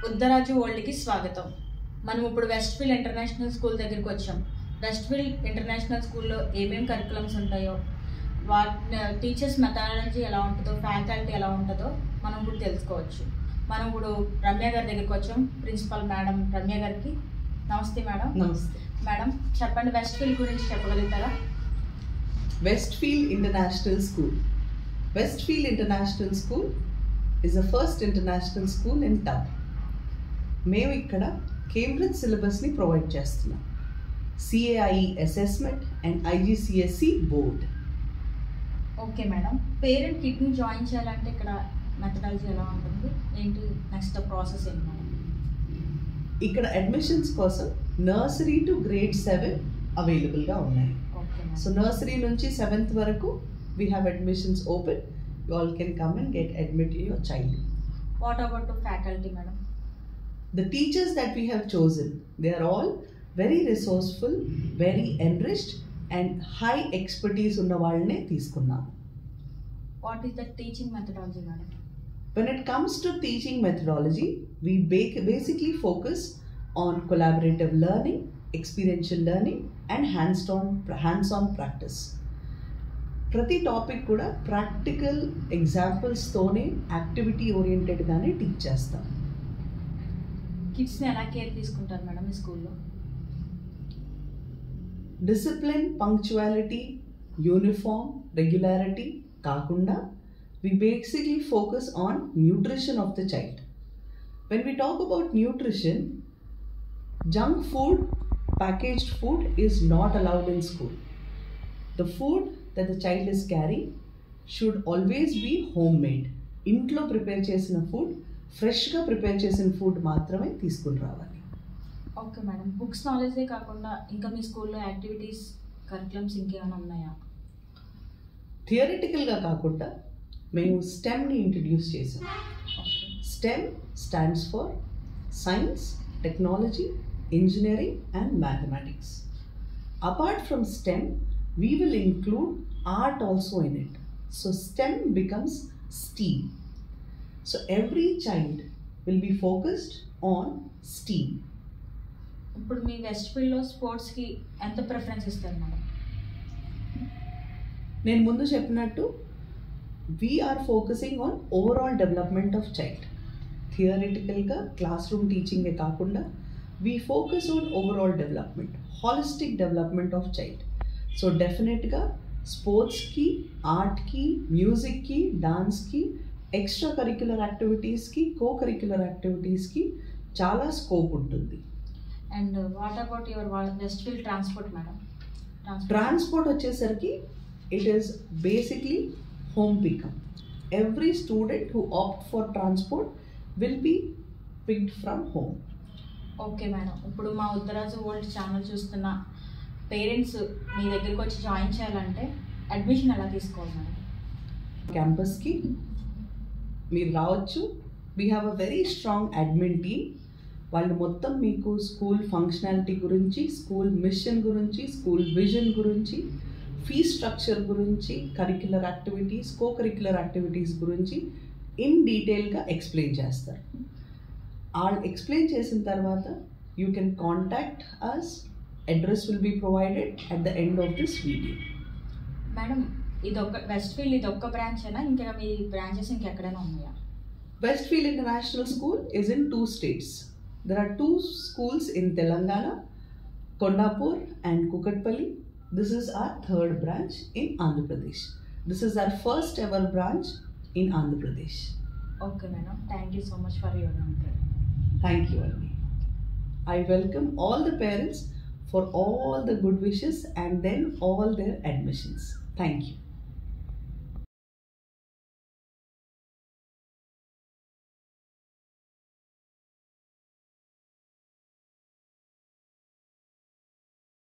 ఉద్దరాజు వరల్డ్కి స్వాగతం. మనం ఇప్పుడు వెస్ట్ఫీల్డ్ ఇంటర్నేషనల్ స్కూల్ దగ్గరికి వచ్చాం. వెస్ట్ఫీల్డ్ ఇంటర్నేషనల్ స్కూల్లో ఏమేమి కరికులమ్స్ ఉంటాయో, టీచర్స్ మెథడాలజీ ఎలా ఉంటుందో, ఫ్యాకల్టీ ఎలా ఉంటుందో మనం ఇప్పుడు తెలుసుకోవచ్చు. మనం ఇప్పుడు రమ్య గారి దగ్గరికి వచ్చాం, ప్రిన్సిపల్ మేడం రమ్య గారికి. నమస్తే మేడం. నమస్తే మేడం, చెప్పండి, వెస్ట్ఫీల్డ్ గురించి చెప్పగలుగుతారా? Westfield International School. Westfield International School is the first international school in town. మేము ఇక్కడ కేంబ్రిడ్జ్ సిలబస్ని ప్రొవైడ్ చేస్తున్నాం. CAIE assessment and IGCSE board. Okay madam, parent కిడ్ని జాయిన్ చేయాలంటే ఇక్కడ మెథడాలజీ ఎలా ఉంటుంది, ఏంటి నెక్స్ట్ ప్రాసెస్ ఏంటి మేడం? ఇక్కడ అడ్మిషన్స్ కోసం నర్సరీ టు గ్రేడ్ 7 అవైలబుల్గా ఉన్నాయి. సో నర్సరీ నుంచి 7th వరకు we have admissions open. You all can come and get admitted your child. What about the faculty, madam? The teachers that we have chosen, they are all very resourceful, very enriched and high expertise unna vallane teeskunnam. What is the teaching methodology, madam? When it comes to teaching methodology, we basically focus on collaborative learning, experiential learning and hands-on practice. ప్రతి topic కూడా practical ఎగ్జాంపుల్స్తోనే activity ఓరియంటెడ్గానే teach చేస్తాం. కిడ్స్ని ఎలా care తీసుకుంటారు madam ఈ స్కూల్లో? Discipline, punctuality, uniform, regularity కాకుండా we basically focus on nutrition of the child. When we talk about nutrition, junk food, packaged food is not allowed in school. The food that the child is carrying should always be homemade. ఇంట్లో prepare చేసిన food, ఫ్రెష్గా prepare చేసిన food మాత్రమే తీసుకుని రావాలి. Okay madam, books నాలెడ్జే కాకుండా ఇంకా మీ స్కూల్లో యాక్టివిటీస్, కరికులమ్స్ ఇంకేమైనా ఉన్నాయా? థియరిటికల్గా కాకుండా మేము స్టెమ్ని ఇంట్రడ్యూస్ చేసాం. Stem stands for science, technology, engineering and mathematics. Apart from STEM, we will include art also in it. So STEM becomes STEAM. So every child will be focused on STEAM. ఇప్పుడు మీ వెస్ట్ఫీల్డ్లో స్పోర్ట్స్కి ఎంత preference ఇస్తారు madam? నేను ముందు చెప్పినట్టు we are focusing on overall development of child. థియరిటికల్గా class room టీచింగే కాకుండా we focus on overall development, holistic development of child. So definitely sports ki, art ki, music ki, dance ki, extracurricular activities ki, co-curricular activities ki chala scope untundi. And what about your Westfield transport, madam? Transport vachesariki it is basically home pickup. Every student who opt for transport will be picked from home. Okay madam, ఇప్పుడు మా Uddaraju world channel చూస్తున్న parents మీ దగ్గరికి వచ్చి join చేయాలంటే admission ఎలా తీసుకోవాలి madam? క్యాంపస్కి మీరు రావచ్చు. We have a very strong admin team. వాళ్ళు మొత్తం మీకు స్కూల్ ఫంక్షనాలిటీ గురించి, స్కూల్ మిషన్ గురించి, స్కూల్ విజన్ గురించి, ఫీ స్ట్రక్చర్ గురించి, curricular activities, co curricular activities గురించి ఇన్ డీటెయిల్గా ఎక్స్ప్లెయిన్ చేస్తారు. I'll explain చేసిన తర్వాత you can contact us. Address will be provided at the end of this video. Madam, ఇదొక్క వెస్ట్ఫీల్డ్ ఇదొక్క బ్రాంచ్ అయినా ఇంకా మీ బ్రాంచెస్ ఇంకెక్కడైనా ఉన్నాయా? Westfield International School is in 2 states. There are 2 schools in Telangana, Kondapur and Kukatpalli. This is our 3rd branch in Andhra Pradesh. This is our first ever branch in Andhra Pradesh. Okay madam, thank you so much for your answer. Thank you, Almi. I welcome all the parents for all the good wishes and then all their admissions. Thank you.